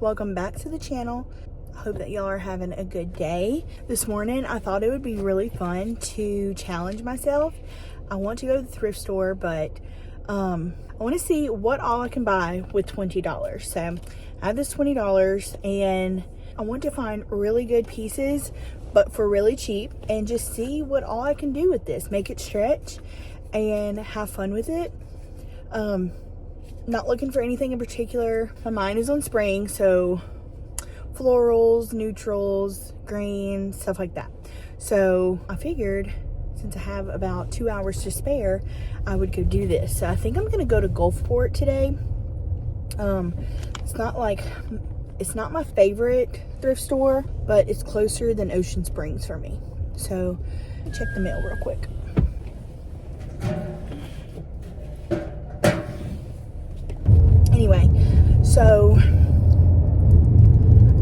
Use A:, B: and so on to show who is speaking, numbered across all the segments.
A: welcome back to the channel. I hope that y'all are having a good day. This morning I thought it would be really fun to challenge myself. I want to go to the thrift store, but I want to see what all I can buy with $20. So I have this $20 and I want to find really good pieces but for really cheap, and just see what all I can do with this. Make it stretch and have fun with it. Not looking for anything in particular. My mind is on spring, so florals, neutrals, green, stuff like that. So I figured since I have about 2 hours to spare, I would go do this. So I think I'm gonna go to Gulfport today. It's not my favorite thrift store, but it's closer than Ocean Springs for me. So check the mail real quick. Anyway, so I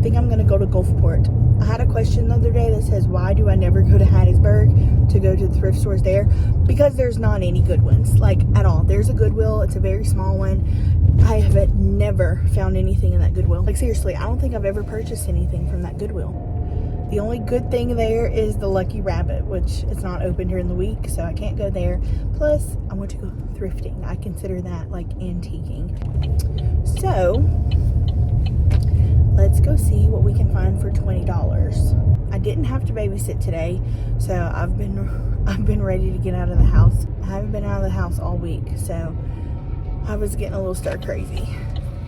A: think I'm gonna go to Gulfport. I had a question the other day that says, why do I never go to Hattiesburg to go to the thrift stores there? Because there's not any good ones, like at all. There's a Goodwill, it's a very small one. I have never found anything in that Goodwill. Like seriously, I don't think I've ever purchased anything from that Goodwill. The only good thing there is the Lucky Rabbit, which it's not open during the week, so I can't go there. Plus, I want to go thrifting. I consider that like antiquing. So, let's go see what we can find for $20. I didn't have to babysit today, so I've been ready to get out of the house. I haven't been out of the house all week, so I was getting a little stir crazy.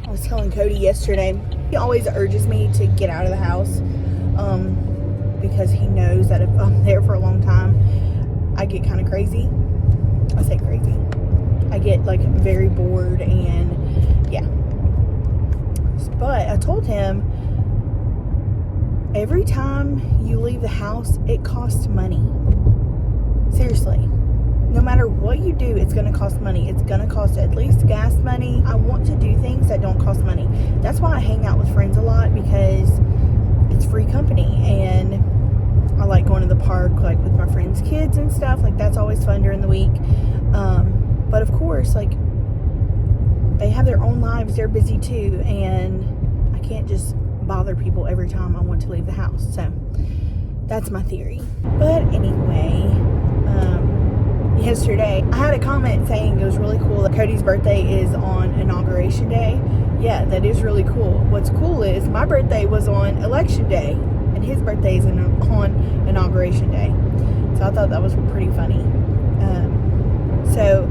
A: I was telling Cody yesterday, he always urges me to get out of the house because he knows that if I'm there for a long time, I get kind of crazy. I say crazy. I get like very bored and yeah. But I told him, every time you leave the house, it costs money. Seriously. No matter what you do, it's going to cost money. It's going to cost at least gas money. I want to do things that don't cost money. That's why I hang out with friends a lot, because it's free company. And I like going to the park like with my friends' kids and stuff. Like that's always fun during the week. But of course, like they have their own lives. They're busy too. And I can't just bother people every time I want to leave the house. So that's my theory. But anyway, yesterday I had a comment saying it was really cool that Cody's birthday is on Inauguration Day. Yeah, that is really cool. What's cool is my birthday was on Election Day and his birthday is on Inauguration Day. So I thought that was pretty funny. So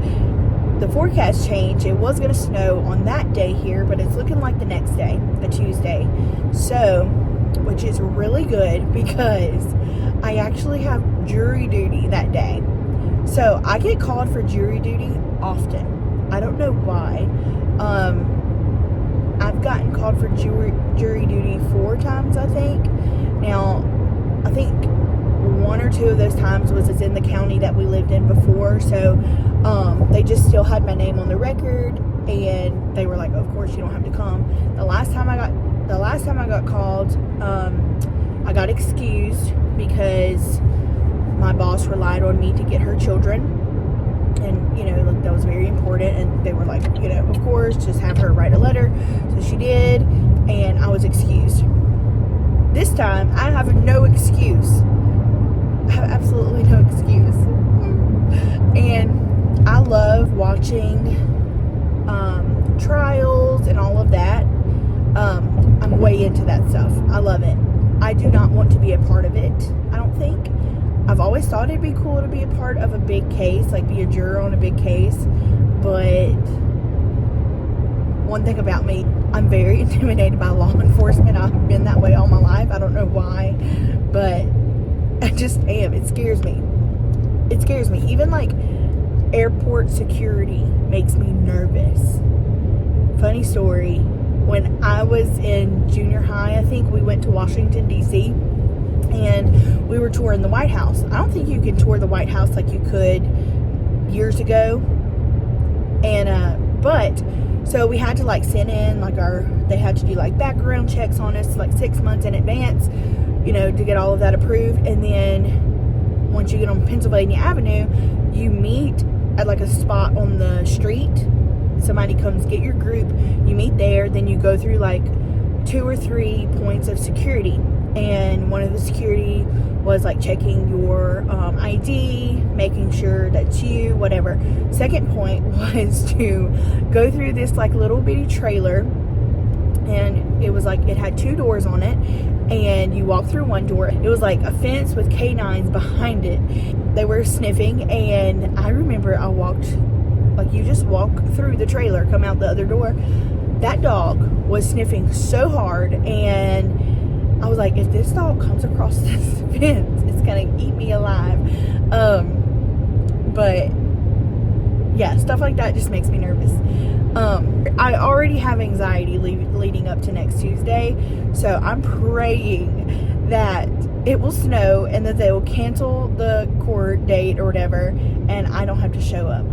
A: the forecast changed. It was going to snow on that day here, but it's looking like the next day, a Tuesday. So, which is really good because I actually have jury duty that day. So I get called for jury duty often. I don't know why. I've gotten called for jury duty 4 times, I think. Now, I think 1 or 2 of those times was in the county that we lived in before. So they just still had my name on the record, and they were like, "Of course you don't have to come." The last time I got called, I got excused because my boss relied on me to get her children, and like, that was very important, and they were like, of course, just have her write a letter. So she did, and I was excused. This time I have no excuse. I have absolutely no excuse. And I love watching trials and all of that. I'm way into that stuff. I love it. I do not want to be a part of it, I don't think. I've always thought it'd be cool to be a part of a big case, like be a juror on a big case. But one thing about me, I'm very intimidated by law enforcement. I've been that way all my life. I don't know why, but I just am. It scares me. It scares me. Even like airport security makes me nervous. Funny story. When I was in junior high, I think we went to Washington, D.C., and we were touring the White House. I don't think you can tour the White House like you could years ago. And, but, so we had to like send in like they had to do like background checks on us like 6 months in advance, to get all of that approved. And then once you get on Pennsylvania Avenue, you meet at like a spot on the street. Somebody comes get your group, you meet there, then you go through like 2 or 3 points of security, and one of the security was like checking your ID, making sure that's you, whatever. Second point was to go through this like little bitty trailer, and it was like, it had 2 doors on it, and you walk through one door. It was like a fence with canines behind it. They were sniffing, and I remember I walked, like you just walk through the trailer, come out the other door. That dog was sniffing so hard, and I was like, if this dog comes across this fence, it's gonna eat me alive. But yeah, stuff like that just makes me nervous. I already have anxiety leading up to next Tuesday, so I'm praying that it will snow and that they will cancel the court date or whatever, and I don't have to show up.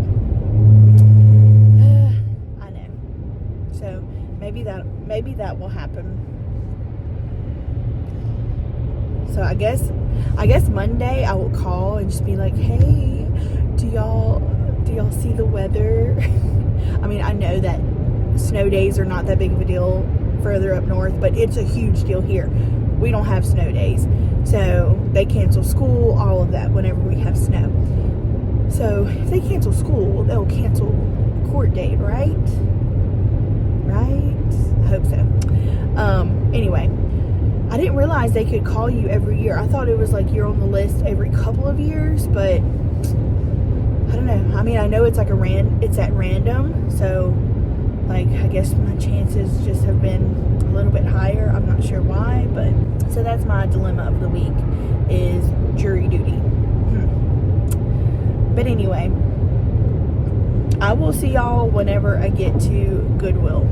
A: I know. So maybe that will happen. So I guess Monday I will call and just be like, hey, do y'all see the weather? I mean, I know that snow days are not that big of a deal further up north, but it's a huge deal here. We don't have snow days, so they cancel school, all of that, whenever we have snow. So if they cancel school, they'll cancel the court date, right? I hope so. Anyway, I didn't realize they could call you every year. I thought it was like you're on the list every couple of years, but I don't know. I mean, I know it's like it's at random, so like I guess my chances just have been a little bit higher. I'm not sure why, but so that's my dilemma of the week, is jury duty. But anyway, I will see y'all whenever I get to Goodwill.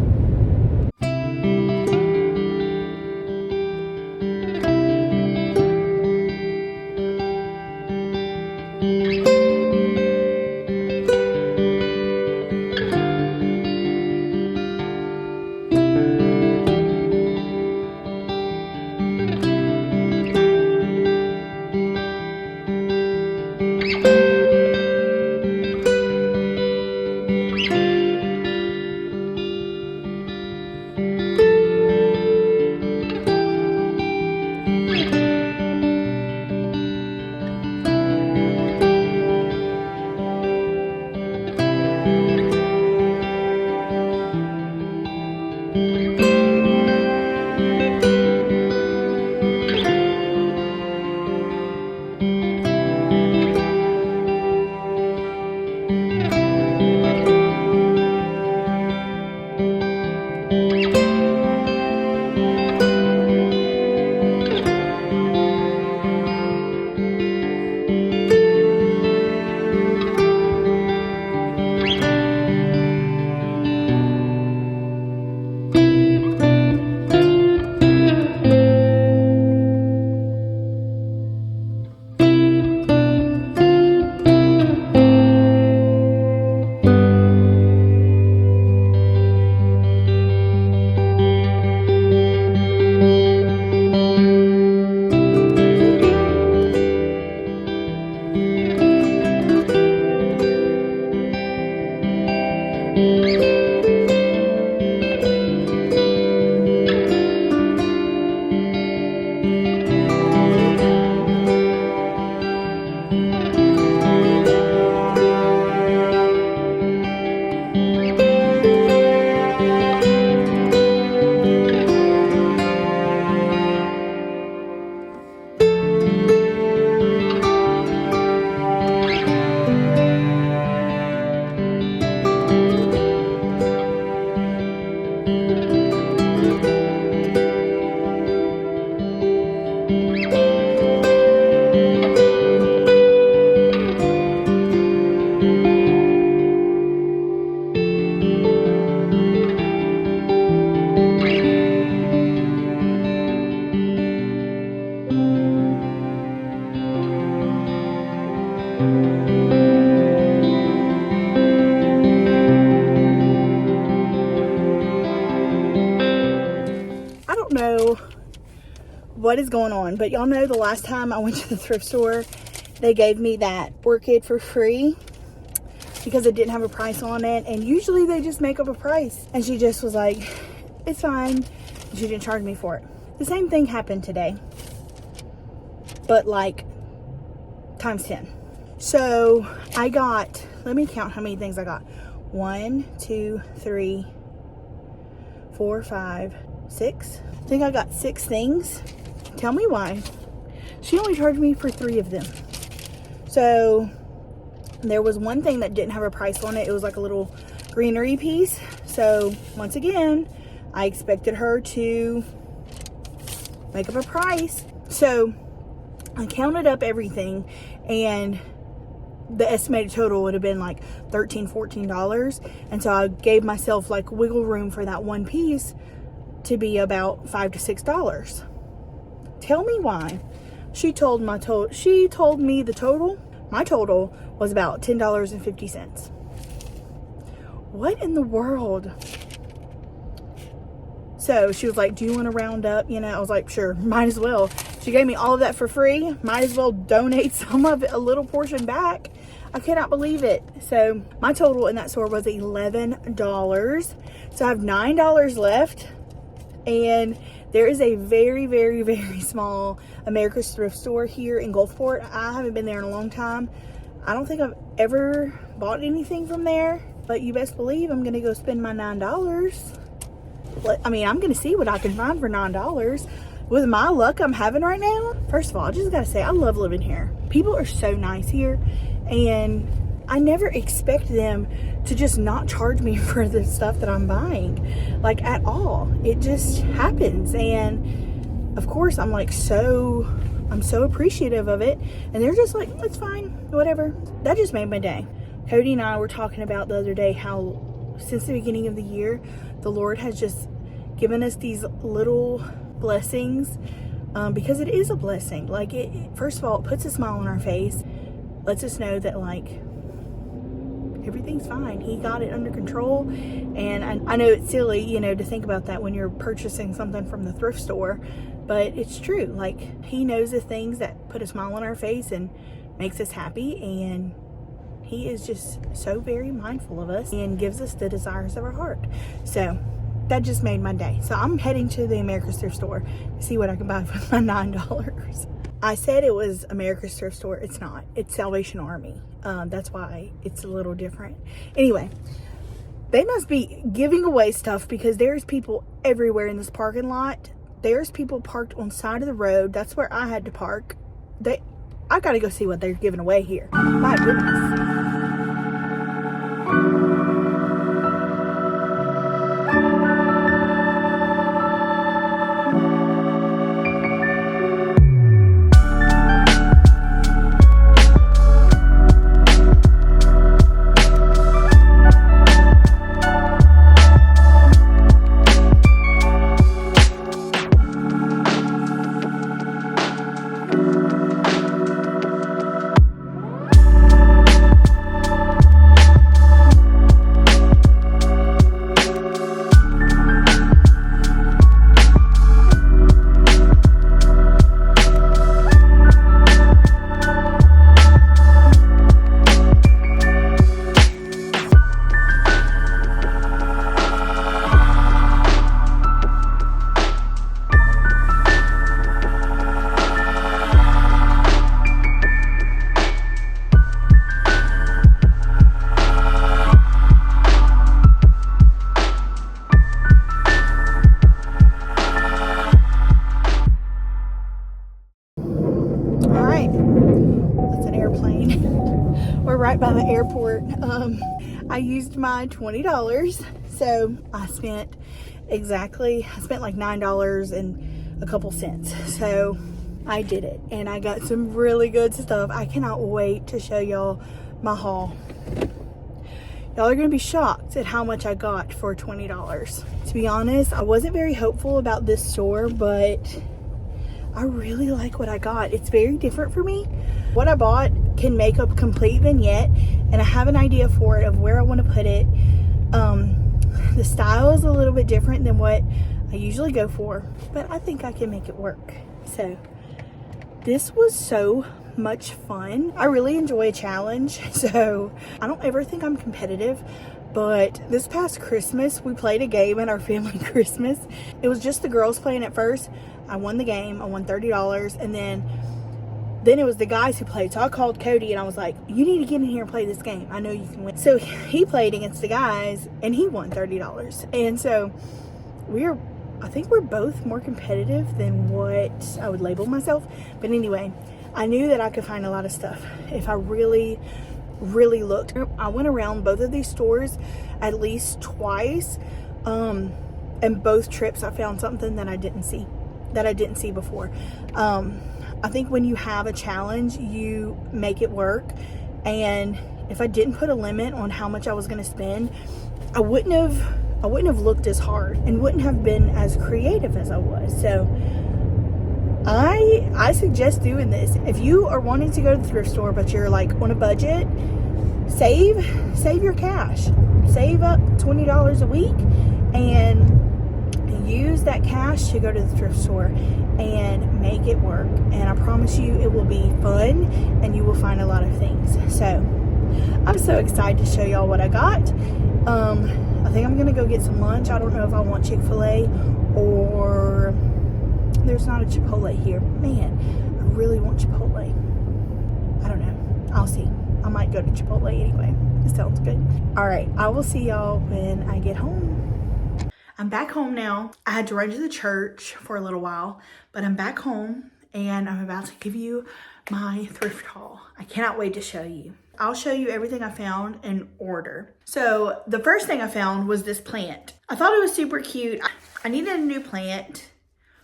A: Know what is going on, but y'all know the last time I went to the thrift store, they gave me that orchid for free because it didn't have a price on it, and usually they just make up a price, and she just was like, it's fine, She didn't charge me for it. The same thing happened today, but like times 10. So I got, let me count how many things I got. 1, 2, 3, 4, 5, 6. I think I got 6 things. Tell me why. She only charged me for 3 of them. So there was one thing that didn't have a price on it. It was like a little greenery piece. So once again, I expected her to make up a price. So I counted up everything, and the estimated total would have been like $13, $14. And so I gave myself like wiggle room for that one piece to be about $5 to $6. Tell me why. She told me the total. My total was about $10.50. What in the world? So she was like, do you want to round up? You know, I was like, sure, might as well. She gave me all of that for free. Might as well donate some of it, a little portion back. I cannot believe it. So my total in that store was $11. So I have $9 left. And there is a very, very, very small America's Thrift store here in Gulfport. I haven't been there in a long time. I don't think I've ever bought anything from there. But you best believe I'm going to go spend my $9. I mean, I'm going to see what I can find for $9. With my luck I'm having right now, first of all, I just got to say, I love living here. People are so nice here. And I never expect them to just not charge me for the stuff that I'm buying. Like, at all. It just happens. And, of course, I'm so appreciative of it. And they're just like, it's fine. Whatever. That just made my day. Cody and I were talking about the other day how since the beginning of the year, the Lord has just given us these little blessings, because it is a blessing. Like, first of all, it puts a smile on our face, lets us know that like everything's fine. He got it under control. And I know it's silly, you know, to think about that when you're purchasing something from the thrift store, but it's true. Like, he knows the things that put a smile on our face and makes us happy, and he is just so very mindful of us and gives us the desires of our heart. So that just made my day. So I'm heading to the America's Thrift store to see what I can buy for my $9. I said it was America's Thrift store. It's not. It's Salvation Army. That's why it's a little different. Anyway, they must be giving away stuff because there's people everywhere in this parking lot. There's people parked on the side of the road. That's where I had to park. I gotta go see what they're giving away here. My goodness. We're right by the airport. I used my $20, so I spent like $9 and a couple cents. So I did it, and I got some really good stuff. I cannot wait to show y'all my haul. Y'all are gonna be shocked at how much I got for $20. To be honest, I wasn't very hopeful about this store, but I really like what I got. It's very different for me. What I bought can make a complete vignette, and I have an idea for it of where I want to put it. The style is a little bit different than what I usually go for, but I think I can make it work. So this was so much fun. I really enjoy a challenge, so I don't ever think I'm competitive, But this past Christmas, we played a game at our family Christmas. It was just the girls playing at first. I won the game. I won $30. And then it was the guys who played. So I called Cody and I was like, you need to get in here and play this game. I know you can win. So he played against the guys and he won $30. And so I think we're both more competitive than what I would label myself. But anyway, I knew that I could find a lot of stuff if I really looked. I went around both of these stores at least twice. And both trips I found something that I didn't see before. I think when you have a challenge, you make it work. And if I didn't put a limit on how much I was going to spend, I wouldn't have looked as hard and wouldn't have been as creative as I was. So I suggest doing this. If you are wanting to go to the thrift store, but you're like on a budget, save your cash. Save up $20 a week and use that cash to go to the thrift store and make it work. And I promise you it will be fun and you will find a lot of things. So I'm so excited to show y'all what I got. I think I'm gonna go get some lunch. I don't know if I want Chick-fil-A or there's not a Chipotle here. Man, I really want Chipotle. I don't know. I'll see. I might go to Chipotle anyway. It sounds good. All right, I will see y'all when I get home. I'm back home now. I had to run to the church for a little while, but I'm back home and I'm about to give you my thrift haul. I cannot wait to show you. I'll show you everything I found in order. So the first thing I found was this plant. I thought it was super cute. I needed a new plant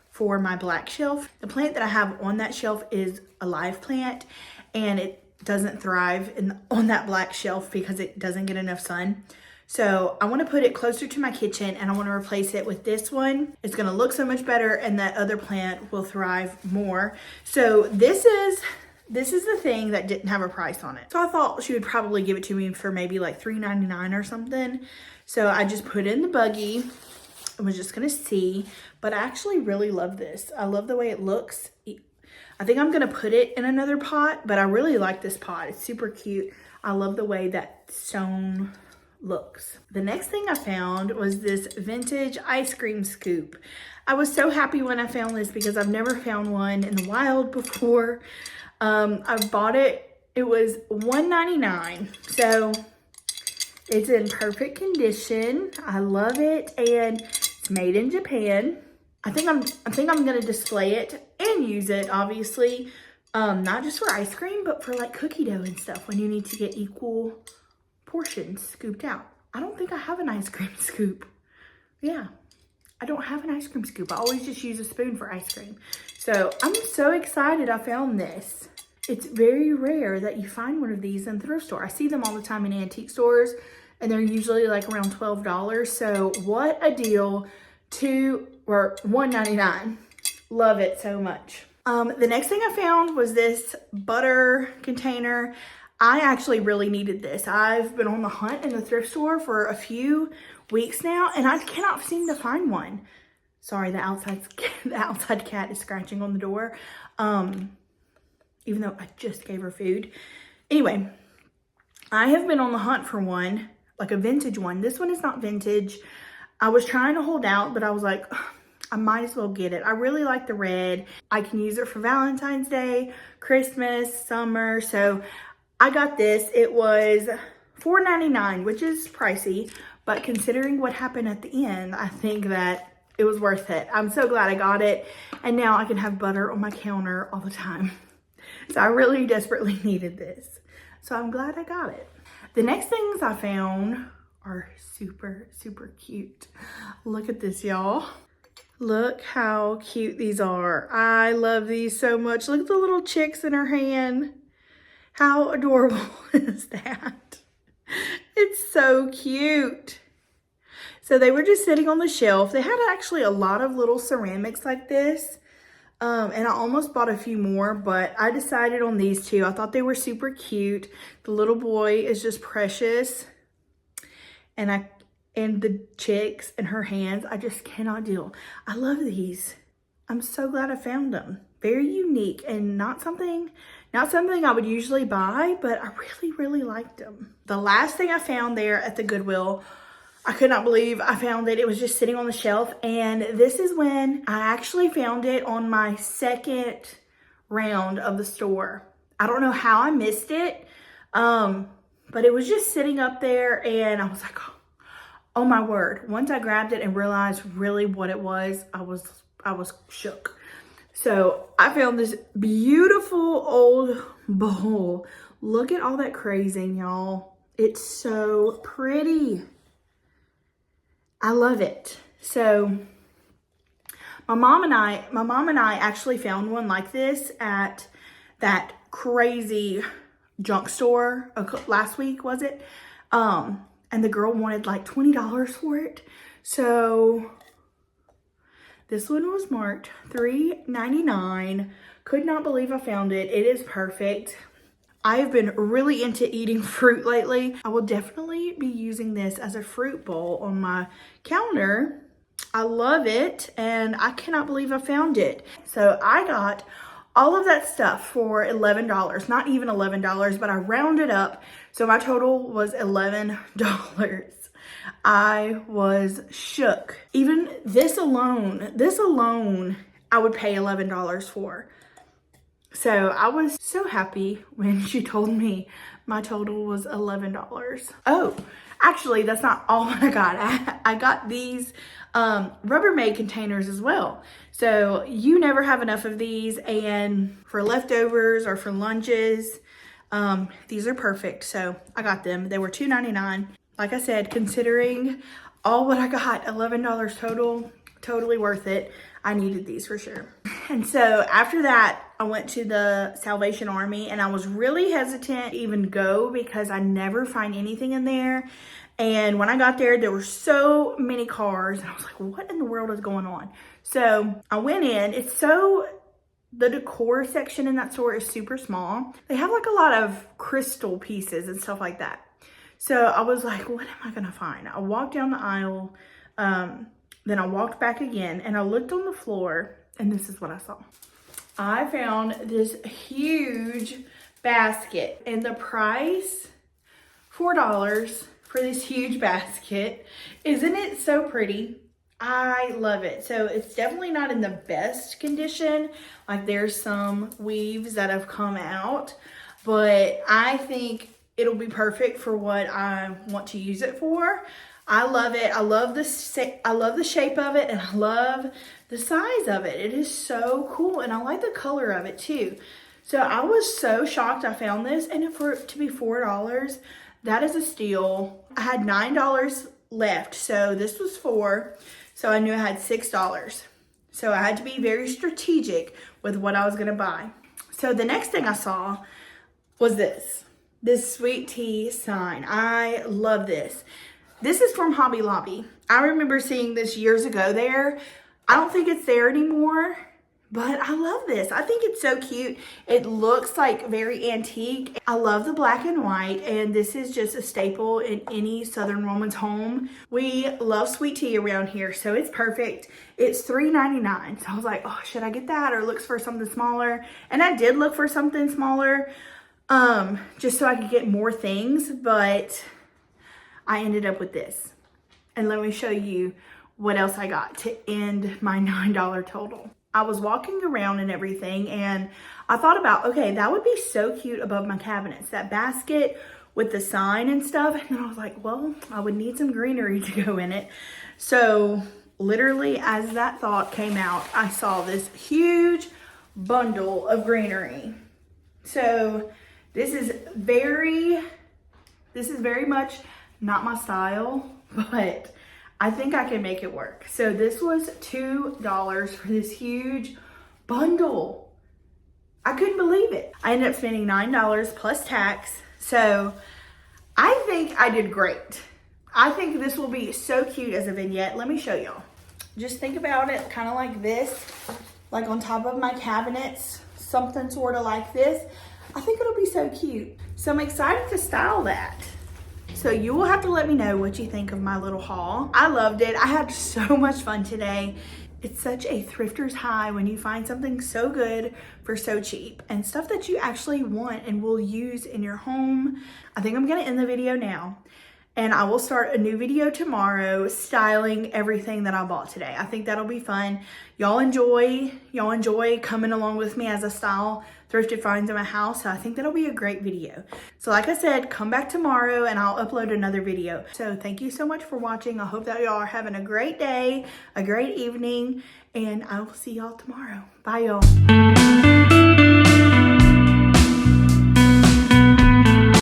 A: for my black shelf. The plant that I have on that shelf is a live plant and it doesn't thrive on that black shelf because it doesn't get enough sun. So I want to put it closer to my kitchen and I want to replace it with this one. It's going to look so much better and that other plant will thrive more. So this is the thing that didn't have a price on it. So I thought she would probably give it to me for maybe like $3.99 or something. So I just put it in the buggy. I was just going to see, but I actually really love this. I love the way it looks. I think I'm going to put it in another pot, but I really like this pot. It's super cute. I love the way that stone looks. The next thing I found was this vintage ice cream scoop. I was so happy when I found this because I've never found one in the wild before. I bought it. It was $1.99. So it's in perfect condition. I love it and it's made in Japan. I think I'm gonna display it and use it, obviously, not just for ice cream, but for like cookie dough and stuff when you need to get equal portions scooped out. I don't think I have an ice cream scoop. Yeah, I don't have an ice cream scoop. I always just use a spoon for ice cream. So I'm so excited I found this. It's very rare that you find one of these in the thrift store. I see them all the time in antique stores and they're usually like around $12. So what a deal. $1.99. Love it so much. The next thing I found was this butter container. I actually really needed this. I've been on the hunt in the thrift store for a few weeks now and I cannot seem to find one. Sorry, the outside cat is scratching on the door. Even though I just gave her food. Anyway, I have been on the hunt for one, like a vintage one. This one is not vintage. I was trying to hold out, but I was like, I might as well get it. I really like the red. I can use it for Valentine's Day, Christmas, summer. So I got this. It was $4.99, which is pricey, but considering what happened at the end, I think that it was worth it. I'm so glad I got it. And now I can have butter on my counter all the time. So I really desperately needed this. So I'm glad I got it. The next things I found are super, super cute. Look at this, y'all. Look how cute these are. I love these so much. Look at the little chicks in her hand. How adorable is that? It's so cute. So they were just sitting on the shelf. They had actually a lot of little ceramics like this. And I almost bought a few more, but I decided on these two. I thought they were super cute. The little boy is just precious. And the chicks in her hands, I just cannot deal. I love these. I'm so glad I found them. Very unique and not something Not something I would usually buy, but I really, really liked them. The last thing I found there at the Goodwill, I could not believe I found it. It was just sitting on the shelf, and this is when I actually found it on my second round of the store. I don't know how I missed it, but it was just sitting up there, and I was like, oh my word. Once I grabbed it and realized really what it was, I was shook. So I found this beautiful old bowl. Look at all that crazing, y'all. It's so pretty. I love it. So my mom and I actually found one like this at that crazy junk store last week, was it? And the girl wanted like $20 for it. So this one was marked $3.99. Could not believe I found it. It is perfect. I've been really into eating fruit lately. I will definitely be using this as a fruit bowl on my counter. I love it, and I cannot believe I found it. So I got all of that stuff for $11. Not even $11, but I rounded up. So my total was $11. I was shook. Even this alone, I would pay $11 for. So I was so happy when she told me my total was $11. Oh, actually, that's not all I got. I got these Rubbermaid containers as well. So you never have enough of these, and for leftovers or for lunches, these are perfect. So I got them. They were $2.99. Like I said, considering all what I got, $11 total, totally worth it. I needed these for sure. And so after that, I went to the Salvation Army, and I was really hesitant to even go because I never find anything in there. And when I got there, there were so many cars, and I was like, what in the world is going on? So I went in. The decor section in that store is super small. They have like a lot of crystal pieces and stuff like that. So I was like, what am I gonna find? I walked down the aisle, then I walked back again, and I looked on the floor, and this is what I saw. I found this huge basket, and the price, $4 for this huge basket. Isn't it so pretty? I love it. So it's definitely not in the best condition. Like there's some weaves that have come out, but I think it'll be perfect for what I want to use it for. I love it. I love the shape of it, and I love the size of it. It is so cool, and I like the color of it too. So I was so shocked I found this, and for it to be $4, that is a steal. I had $9 left, so this was $4, so I knew I had $6. So I had to be very strategic with what I was gonna buy. So the next thing I saw was this sweet tea sign. I love this. This is from Hobby Lobby. I remember seeing this years ago there. I don't think it's there anymore, but I love this. I think it's so cute. It looks like very antique. I love the black and white, and this is just a staple in any Southern woman's home. We love sweet tea around here, so it's perfect. It's $3.99, so I was like, oh, should I get that or look for something smaller? And I did look for something smaller, just so I could get more things, but I ended up with this. And let me show you what else I got to end my $9 total. I was walking around and everything, and I thought about, okay, that would be so cute above my cabinets, that basket with the sign and stuff. And then I was like, well, I would need some greenery to go in it. So literally as that thought came out, I saw this huge bundle of greenery. So this is very much not my style, but I think I can make it work. So this was $2 for this huge bundle. I couldn't believe it. I ended up spending $9 plus tax. So I think I did great. I think this will be so cute as a vignette. Let me show y'all. Just think about it kind of like this, like on top of my cabinets, something sort of like this. I think it'll be so cute. So I'm excited to style that. So you will have to let me know what you think of my little haul. I loved it. I had so much fun today. It's such a thrifter's high when you find something so good for so cheap and stuff that you actually want and will use in your home. I think I'm gonna end the video now, and I will start a new video tomorrow styling everything that I bought today. I think that'll be fun. Y'all enjoy coming along with me as I style thrifted finds in my house. So I think that'll be a great video. So like I said, come back tomorrow and I'll upload another video. So thank you so much for watching. I hope that y'all are having a great day, a great evening, and I will see y'all tomorrow. Bye y'all.